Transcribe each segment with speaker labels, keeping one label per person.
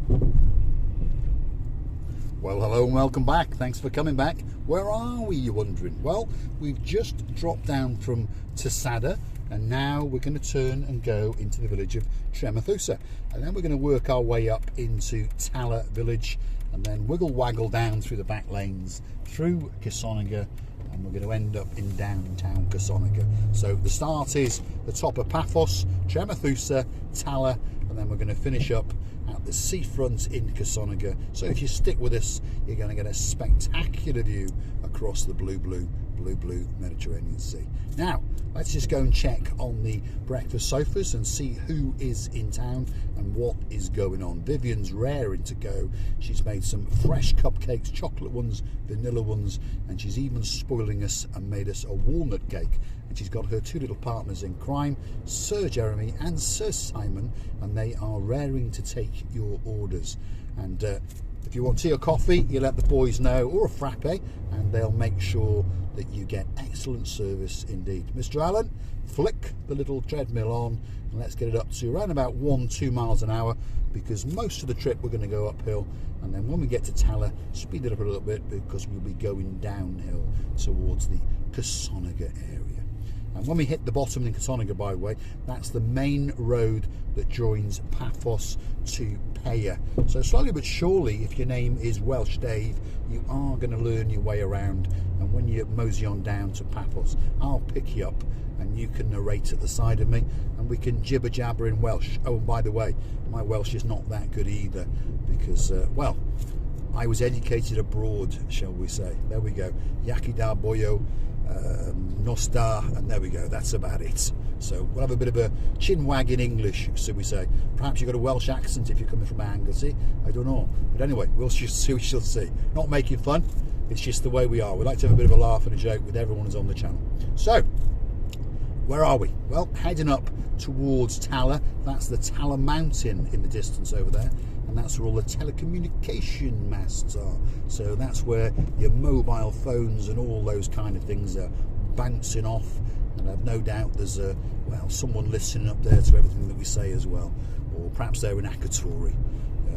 Speaker 1: Well, hello and welcome back. Thanks for coming back. Where are we, you're wondering? Well, we've just dropped down from Tisada, and now we're going to turn and go into the village of Tremathusa, and then we're going to work our way up into Tala village, and then wiggle waggle down through the back lanes through Kissonerga, and we're going to end up in downtown Kissonerga. So the start is the top of Paphos, Tremathusa, Tala, and then we're going to finish up at the seafront in Kissonerga. So if you stick with us, you're going to get a spectacular view across the blue Mediterranean Sea. Now, let's just go and check on the breakfast sofas and see who is in town and what is going on. Vivian's raring to go. She's made some fresh cupcakes, chocolate ones, vanilla ones, and she's even spoiling us and made us a walnut cake. And she's got her two little partners in crime, Sir Jeremy and Sir Simon, and they are raring to take your orders. And if you want tea or coffee, you let the boys know, or a frappe, and they'll make sure that you get excellent service indeed. Mr. Allen, flick the little treadmill on and let's get it up to around about 1-2 miles an hour, because most of the trip we're going to go uphill, and then when we get to Tala, speed it up a little bit because we'll be going downhill towards the Kissonerga area. And when we hit the bottom in Kissonerga, by the way, that's the main road that joins Paphos to Peja. So slowly but surely, if your name is Welsh Dave, you are going to learn your way around. And when you mosey on down to Paphos, I'll pick you up and you can narrate at the side of me and we can jibber jabber in Welsh. Oh, and by the way, my Welsh is not that good either because, well, I was educated abroad, shall we say. There we go. Yakida Boyo. Nostar, and there we go, that's about it. So we'll have a bit of a chin wag in English, so we say. Perhaps you've got a Welsh accent if you're coming from Anglesey, I don't know. But anyway, we shall see. Not making fun, it's just the way we are. We like to have a bit of a laugh and a joke with everyone who's on the channel. So, where are we? Well, heading up towards Tala. That's the Tala mountain in the distance over there, and that's where all the telecommunication masts are. So that's where your mobile phones and all those kind of things are bouncing off, and I've no doubt there's well, someone listening up there to everything that we say as well, or perhaps they're in Akatori.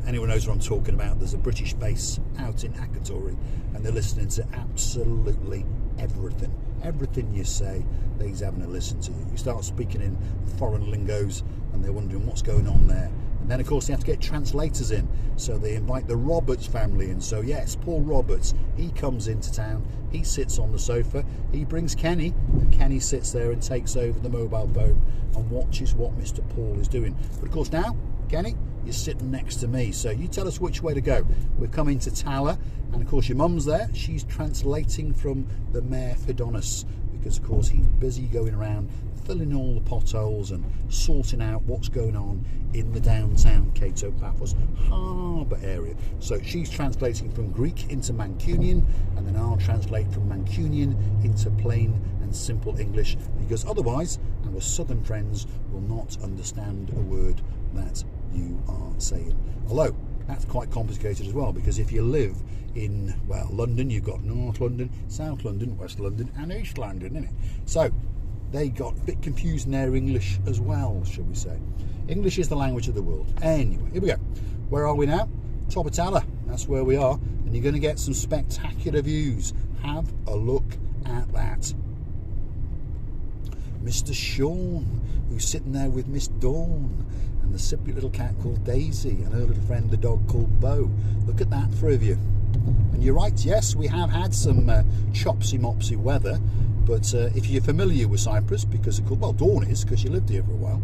Speaker 1: Anyone knows what I'm talking about, there's a British base out in Akatori, and they're listening to absolutely everything. Everything you say, they're having a listen to you. You start speaking in foreign lingos and they're wondering what's going on there. And then of course they have to get translators in, so they invite the Roberts family in. So yes, Paul Roberts, he comes into town, he sits on the sofa, he brings Kenny, and Kenny sits there and takes over the mobile phone and watches what Mr. Paul is doing. But of course now, Kenny, you're sitting next to me, so you tell us which way to go. We're coming to Tala, and of course your mum's there. She's translating from the Mayor Fidonis, because of course he's busy going around filling all the potholes and sorting out what's going on in the downtown Cato Paphos harbour area. So she's translating from Greek into Mancunian, and then I'll translate from Mancunian into plain and simple English, because otherwise our southern friends will not understand a word that you are saying. Although that's quite complicated as well, because if you live in, well, London, you've got North London, South London, West London and East London, innit? So they got a bit confused in their English as well, shall we say. English is the language of the world. Anyway, here we go. Where are we now? Top of Tala, that's where we are, and you're going to get some spectacular views. Have a look at that. Mr. Sean, who's sitting there with Miss Dawn, and the sippy little cat called Daisy, and her little friend, the dog called Bo. Look at that for a view. And you're right, yes, we have had some chopsy-mopsy weather, but if you're familiar with Cyprus, because of course, well, Dawn is, because you lived here for a while,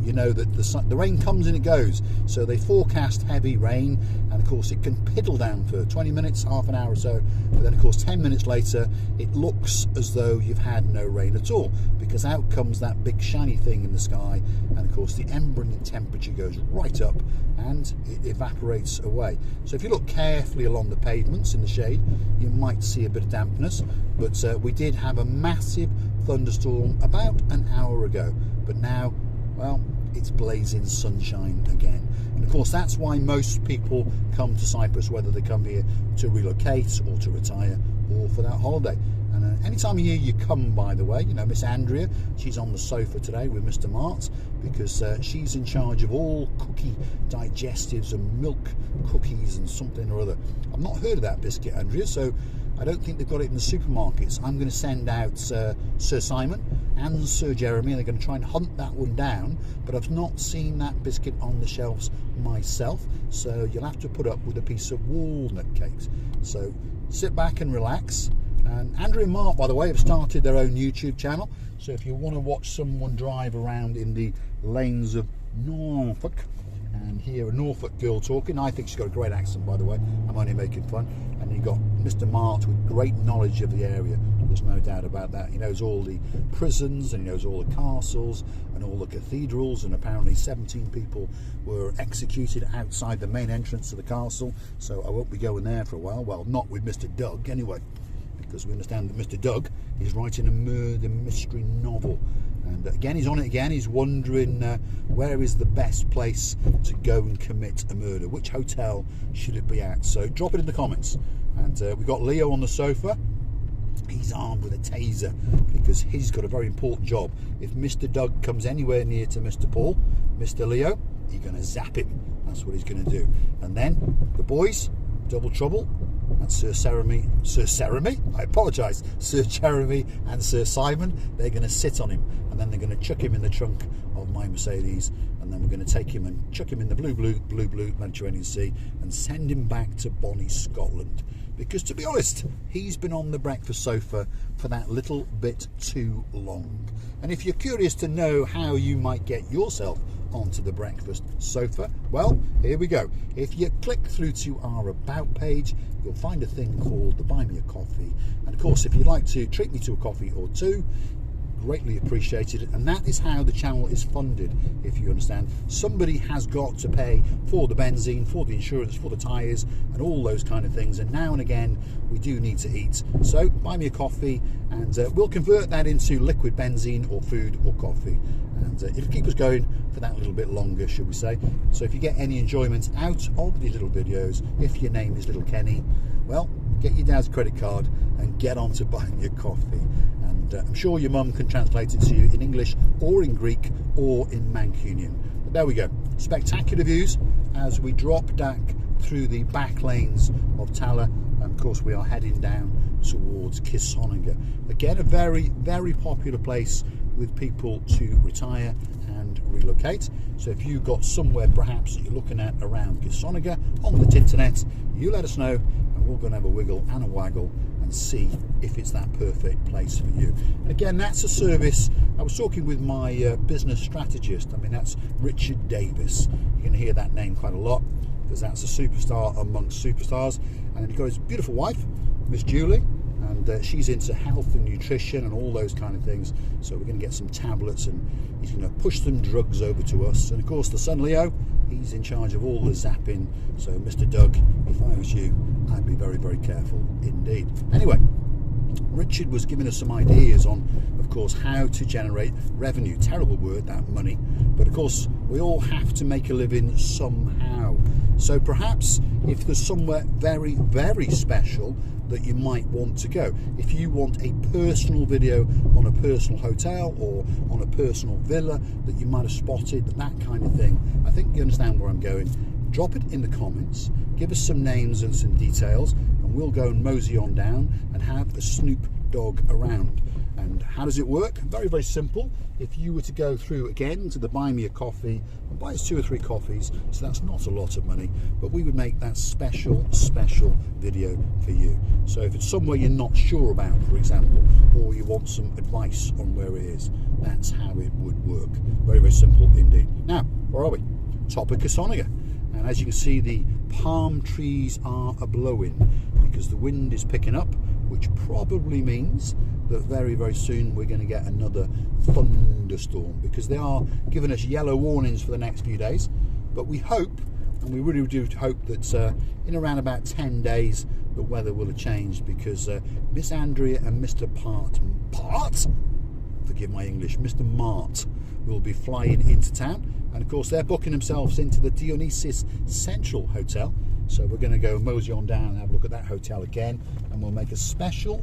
Speaker 1: you know that the rain comes and it goes. So they forecast heavy rain, and of course it can piddle down for 20 minutes, half an hour or so, but then of course 10 minutes later it looks as though you've had no rain at all, because out comes that big shiny thing in the sky, and of course the ambient temperature goes right up and it evaporates away. So if you look carefully along the pavements in the shade, you might see a bit of dampness, but we did have a massive thunderstorm about an hour ago, but now, well, it's blazing sunshine again. And of course that's why most people come to Cyprus, whether they come here to relocate or to retire or for that holiday. And And anytime of year you come, by the way, you know, Miss Andrea, she's on the sofa today with Mr. Mart, because she's in charge of all cookie digestives and milk cookies and something or other. I've not heard of that biscuit, Andrea, so I don't think they've got it in the supermarkets. I'm going to send out Sir Simon and Sir Jeremy, and they're going to try and hunt that one down, but I've not seen that biscuit on the shelves myself, so you'll have to put up with a piece of walnut cakes. So sit back and relax. And Andrea and Mark, by the way, have started their own YouTube channel, so if you want to watch someone drive around in the lanes of Norfolk and hear a Norfolk girl talking, I think she's got a great accent, by the way, I'm only making fun. And you've got Mr. Mart with great knowledge of the area, there's no doubt about that. He knows all the prisons, and he knows all the castles and all the cathedrals, and apparently 17 people were executed outside the main entrance of the castle, so I won't be going there for a while. Well, not with Mr. Doug anyway, because we understand that Mr. Doug is writing a murder mystery novel, and again he's on it again. He's wondering where is the best place to go and commit a murder, which hotel should it be at. So drop it in the comments. And we've got Leo on the sofa. He's armed with a taser because he's got a very important job. If Mr. Doug comes anywhere near to Mr. Paul, Mr. Leo, he's going to zap him. That's what he's going to do. And then the boys, double trouble. That's Sir Jeremy, I apologise, Sir Jeremy and Sir Simon. They're going to sit on him, and then they're going to chuck him in the trunk of my Mercedes, and then we're going to take him and chuck him in the blue Mediterranean Sea and send him back to Bonnie, Scotland. Because to be honest, he's been on the breakfast sofa for that little bit too long. And if you're curious to know how you might get yourself onto the breakfast sofa, well, here we go. If you click through to our About page, you'll find a thing called the Buy Me a Coffee. And of course, if you'd like to treat me to a coffee or two, greatly appreciated. And that is how the channel is funded, if you understand. Somebody has got to pay for the benzene, for the insurance, for the tyres and all those kind of things, and now and again we do need to eat. So buy me a coffee, and we'll convert that into liquid benzene or food or coffee, and it'll keep us going for that little bit longer, should we say. So if you get any enjoyment out of these little videos, if your name is Little Kenny, well, get your dad's credit card and get on to buying your coffee. And I'm sure your mum can translate it to you in English or in Greek or in Mancunian. But there we go. Spectacular views as we drop back through the back lanes of Tala. And of course, we are heading down towards Kissonerga. Again, a very, very popular place with people to retire and relocate. So if you've got somewhere perhaps that you're looking at around Kissonerga on the internet, you let us know, and we're going to have a wiggle and a waggle and see if it's that perfect place for you. Again, that's a service. I was talking with my business strategist. I mean, that's Richard Davis. You're going to hear that name quite a lot because that's a superstar amongst superstars. And then you've got his beautiful wife, Miss Julie, and she's into health and nutrition and all those kind of things. So we're going to get some tablets, and he's going to push some drugs over to us. And of course, the son Leo, he's in charge of all the zapping. So Mr. Doug, if I was you, I'd be very, very careful indeed. Anyway, Richard was giving us some ideas on, of course, how to generate revenue. Terrible word, that, money. But of course, we all have to make a living somehow. So perhaps if there's somewhere very, very special that you might want to go, if you want a personal video on a personal hotel or on a personal villa that you might have spotted, that kind of thing, I think you understand where I'm going. Drop it in the comments, give us some names and some details, and we'll go and mosey on down and have a Snoop Dogg around. And how does it work? Very, very simple. If you were to go through again to the Buy Me a Coffee and buy us 2 or 3 coffees, so that's not a lot of money, but we would make that special video for you. So if it's somewhere you're not sure about, for example, or you want some advice on where it is, that's how it would work. Very, very simple indeed. Now, where are we? Top of Kissonerga. And as you can see, the palm trees are a-blowing because the wind is picking up, which probably means that very, very soon we're going to get another thunderstorm, because they are giving us yellow warnings for the next few days. But we hope, and we really do hope, that in around about 10 days the weather will have changed, because Miss Andrea and Mr. Forgive my English, Mr. Mart will be flying into town, and of course they're booking themselves into the Dionysus Central Hotel. So we're going to go mosey on down and have a look at that hotel again, and we'll make a special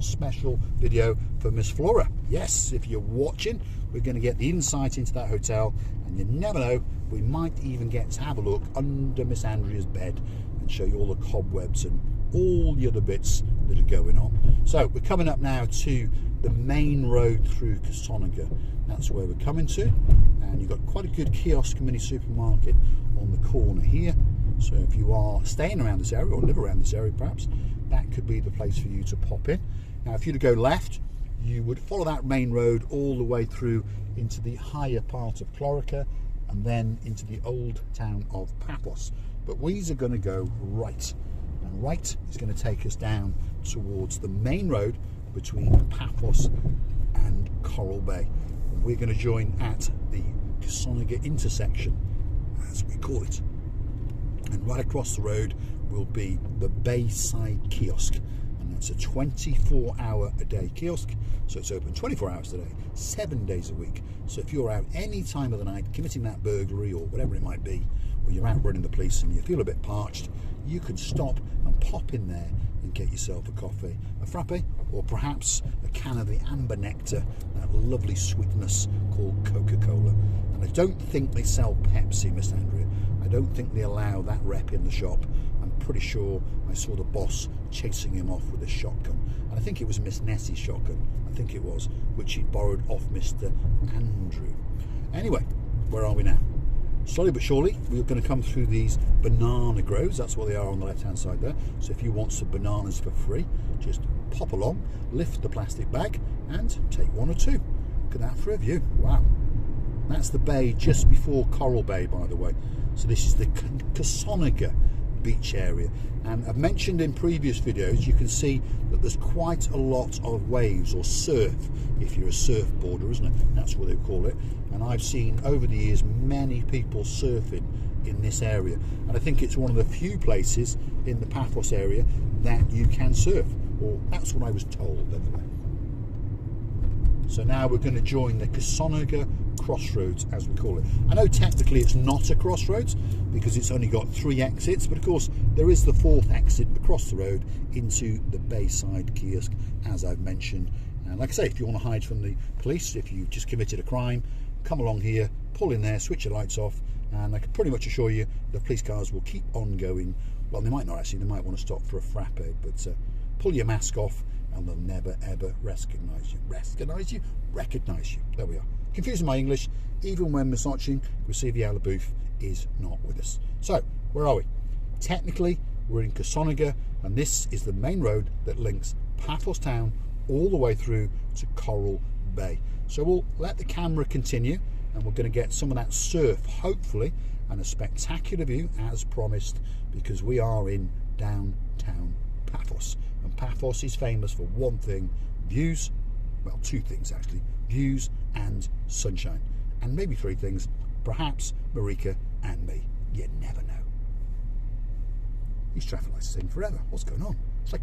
Speaker 1: video for Miss Flora. Yes, if you're watching, we're going to get the insight into that hotel, and you never know, we might even get to have a look under Miss Andrea's bed and show you all the cobwebs and all the other bits that are going on. So we're coming up now to the main road through Kissonerga. That's where we're coming to, and you've got quite a good kiosk mini supermarket on the corner here. So if you are staying around this area or live around this area perhaps, that could be the place for you to pop in. Now if you were to go left, you would follow that main road all the way through into the higher part of Clorica and then into the old town of Paphos. But we are going to go right, and right is going to take us down towards the main road between Paphos and Coral Bay. And we're going to join at the Kissonerga intersection, as we call it. And right across the road will be the Bayside kiosk, and that's a 24-hour-a-day kiosk, so it's open 24 hours a day, 7 days a week. So if you're out any time of the night committing that burglary or whatever it might be, or you're out running the police and you feel a bit parched, you can stop and pop in there and get yourself a coffee, a frappe, or perhaps a can of the amber nectar, that lovely sweetness called Coca-Cola. And I don't think they sell Pepsi, Miss Andrea. I don't think they allow that rep in the shop. I'm pretty sure I saw the boss chasing him off with a shotgun. And I think it was Miss Nessie's shotgun, I think it was, which he'd borrowed off Mr. Andrew. Anyway, where are we now? Slowly but surely, we're going to come through these banana groves. That's what they are on the left-hand side there. So if you want some bananas for free, just pop along, lift the plastic bag, and take one or two. Look at that for a view. Wow. That's the bay just before Coral Bay, by the way. So this is the Kissonerga beach area. And I've mentioned in previous videos, you can see that there's quite a lot of waves, or surf, if you're a surfboarder, isn't it? That's what they call it. And I've seen over the years many people surfing in this area. And I think it's one of the few places in the Paphos area that you can surf. Or that's what I was told anyway. So now we're going to join the Kissonerga crossroads, as we call it. I know technically it's not a crossroads because it's only got 3 exits, but of course there is the 4th exit across the road into the Bayside kiosk, as I've mentioned. And like I say, if you want to hide from the police, if you've just committed a crime, come along here, pull in there, switch your lights off, and I can pretty much assure you the police cars will keep on going. Well, they might not actually, they might want to stop for a frappe, but pull your mask off and they'll never ever recognise you. There we are. Confusing my English, even when Miss Otching, Receivie Alaboof, is not with us. So, where are we? Technically, we're in Kissonerga, and this is the main road that links Paphos town all the way through to Coral Bay. So we'll let the camera continue, and we're going to get some of that surf, hopefully, and a spectacular view, as promised, because we are in downtown Paphos. And Paphos is famous for one thing, views, well, 2 things actually, views and sunshine. And maybe 3 things, perhaps Marika and me. You never know. These traffic lights are staying forever. What's going on? It's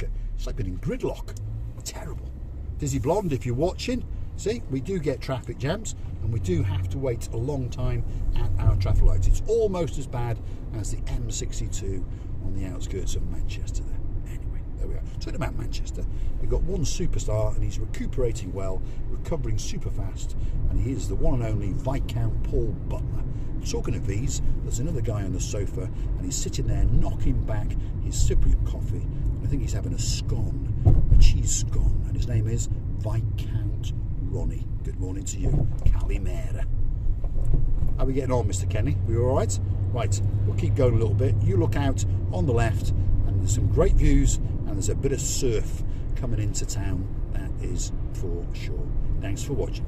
Speaker 1: like being in gridlock. Terrible. Dizzy Blonde, if you're watching, see, we do get traffic jams and we do have to wait a long time at our traffic lights. It's almost as bad as the M62 on the outskirts of Manchester there. There we are. Talking about Manchester, we've got one superstar and he's recuperating well, recovering super fast, and he is the one and only Viscount Paul Butler. Talking of these, there's another guy on the sofa and he's sitting there knocking back his Cypriot coffee. I think he's having a scone, a cheese scone, and his name is Viscount Ronnie. Good morning to you. Kalimera. How are we getting on, Mr. Kenny? We all right? Right, we'll keep going a little bit. You look out on the left and there's some great views and there's a bit of surf coming into town, that is for sure. Thanks for watching.